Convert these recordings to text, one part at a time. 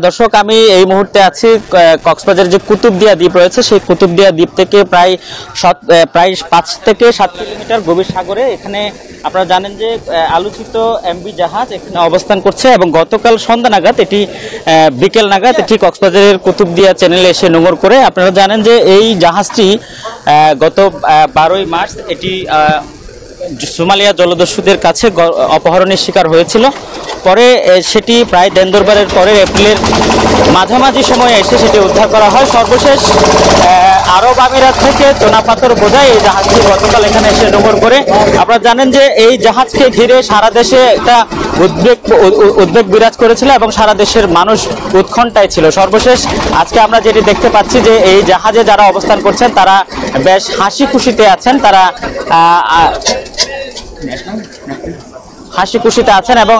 দর্শক আমি এই মুহূর্তে আছি কক্সবাজারের যে কুতুবদিয়া দ্বীপ রয়েছে সেই কুতুবদিয়া দ্বীপ থেকে প্রায় 5 থেকে 7 কিলোমিটার গভীর সাগরে। এখানে আপনারা জানেন যে আলোচিত এমভি জাহাজ এখানে অবস্থান করছে এবং গতকাল সন্ধ্যা নাগাদ এটি বিকেল নাগাদ এটি কক্সবাজারের কুতুবদিয়া চ্যানেলে এসে নোঙর করে। আপনারা জানেন যে এই জাহাজটি গত 12ই মার্চ এটি সোমালিয়া জলদস্যুদের কাছে অপহরণের শিকার হয়েছিল। পরে সেটি প্রায় দেন দরবারের পরে এপ্রিলের মাঝামাঝি সময়ে এসে সেটি উদ্ধার করা হয়। সর্বশেষ আরব আমিরাত থেকে চুনাপাথর বোঝাই এই জাহাজটি গতকাল এখানে এসে নোঙর করে। আপনারা জানেন যে এই জাহাজকে ঘিরে সারা দেশে একটা উদ্বেগ বিরাজ করেছিল এবং সারা দেশের মানুষ উৎকণ্ঠায় ছিল। সর্বশেষ আজকে আমরা যেটি দেখতে পাচ্ছি যে এই জাহাজে যারা অবস্থান করছেন তারা বেশ হাসি খুশিতে আছেন, তারা হাসি খুশিতে আছেন এবং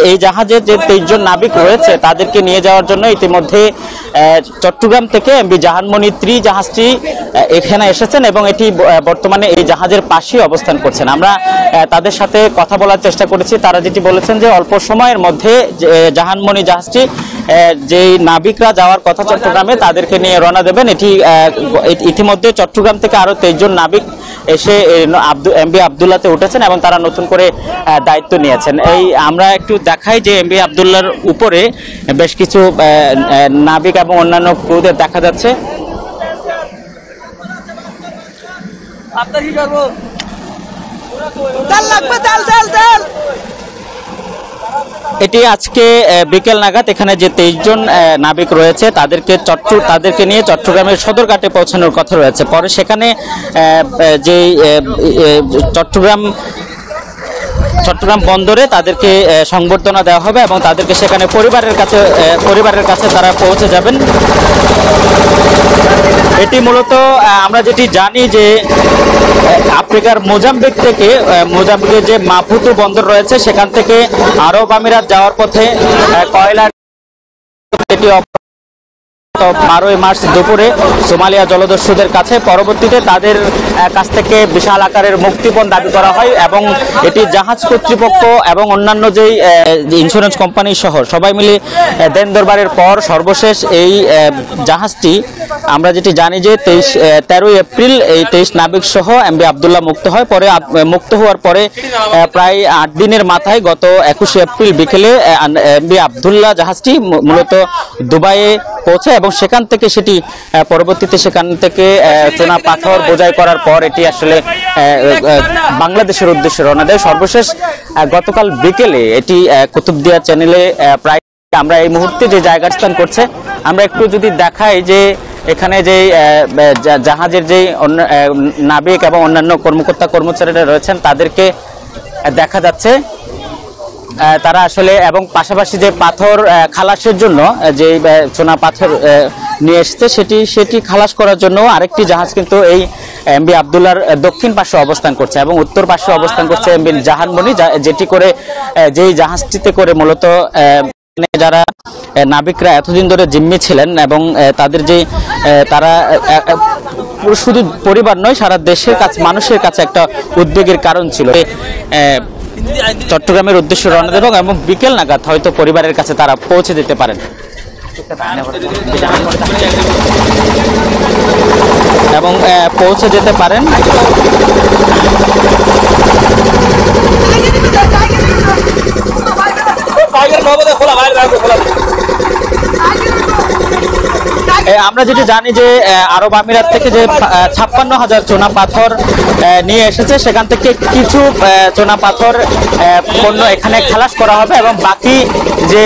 এই জাহাজে যে 23 জন নাবিক রয়েছে তাদেরকে নিয়ে যাওয়ার জন্য ইতিমধ্যে চট্টগ্রাম থেকে এমভি জাহানমণি 3 জাহাজটি এখানে এসেছেন এবং এটি বর্তমানে এই জাহাজের পাশেই অবস্থান করছেন। আমরা তাদের সাথে কথা বলার চেষ্টা করেছি। তারা যেটি বলেছেন যে অল্প সময়ের মধ্যে জাহানমণি জাহাজটি যেই নাবিকরা যাওয়ার কথা চট্টগ্রামে তাদেরকে নিয়ে রওনা দেবেন। এটি ইতিমধ্যে চট্টগ্রাম থেকে আরো 23 জন নাবিক এসে এমভি আবদুল্লাহতে উঠেছেন এবং তারা নতুন করে দায়িত্ব নিয়েছেন। এই আমরা একটু দেখাই যে এমভি আবদুল্লাহর উপরে বেশ কিছু নাবিক এবং অন্যান্য ক্রুদের দেখা যাচ্ছে। এটি আজকে বিকেল নাগাদ এখানে যে 23 জন নাবিক রয়েছে তাদেরকে নিয়ে চট্টগ্রামের সদরঘাটে পৌঁছানোর কথা রয়েছে। পরে সেখানে যে চট্টগ্রাম বন্দরে তাদেরকে সংবর্ধনা দেওয়া হবে এবং তাদেরকে সেখানে পরিবারের কাছে তারা পৌঁছে যাবেন। এটি মূলত আমরা যেটি জানি যে আফ্রিকার মোজাম্বিকের যে মাপুতো বন্দর রয়েছে সেখান থেকে আরব আমিরাত যাওয়ার পথে কয়লার এটি 12ই মার্চ দুপুরে সোমালিয়া জলদস্যুদের কাছে পরবর্তীতে তাদের কাছ থেকে বিশাল আকারের মুক্তিপণ দাবি করা হয় এবং এটি জাহাজ কর্তৃপক্ষ এবং অন্যান্য যেই ইন্স্যুরেন্স কোম্পানি সহ সবাই মিলে দেন দরবারের পর সর্বশেষ এই জাহাজটি আমরা যেটি জানি যে 13ই এপ্রিল এই 23 নাবিক সহ এমভি আবদুল্লাহ মুক্ত হয়। পরে মুক্ত হওয়ার পরে প্রায় 8 দিনের মাথায় গত 21শে এপ্রিল বিকেলে এমভি আবদুল্লাহ জাহাজটি মূলত দুবাইয়ে পৌঁছে এবং সেখান থেকে সেটি পরবর্তীতে চুনা পাথর বোঝাই করার পর এটি আসলে বাংলাদেশের উদ্দেশ্যে রওনা দেয়। সর্বশেষ গতকাল বিকেলে এটি কুতুবদিয়া চ্যানেলে প্রায় আমরা এই মুহূর্তে যে জায়গা স্থান করছে আমরা একটু যদি দেখাই যে এখানে যে জাহাজের যে নাবিক এবং অন্যান্য কর্মচারীরা রয়েছেন তাদেরকে দেখা যাচ্ছে। তারা আসলে এবং পাশাপাশি যে পাথর খালাসের জন্য যে চুনা পাথর নিয়ে এসেছে সেটি খালাস করার জন্য আরেকটি জাহাজ কিন্তু এই এমভি আবদুল্লাহর দক্ষিণ পাশে অবস্থান করছে এবং উত্তর পাশে অবস্থান করছে এমভি জাহানমণি, যেই জাহাজটিতে করে মূলত যারা নাবিকরা এতদিন ধরে জিম্মি ছিলেন এবং তাদের যে তারা শুধু পরিবার নয় সারা দেশের কাছে মানুষের কাছে একটা উদ্বেগের কারণ ছিল। চট্টগ্রামের উদ্দেশ্যে রওনা দেব এবং বিকেল নাগাদ হয়তো পরিবারের কাছে তারা পৌঁছে যেতে পারেন এবং পৌঁছে যেতে পারেন। আমরা যেটি জানি যে আরব আমিরাত থেকে যে 56,000 চুনা পাথর নিয়ে এসেছে সেখান থেকে কিছু চুনা পাথর পণ্য এখানে খালাস করা হবে এবং বাকি যে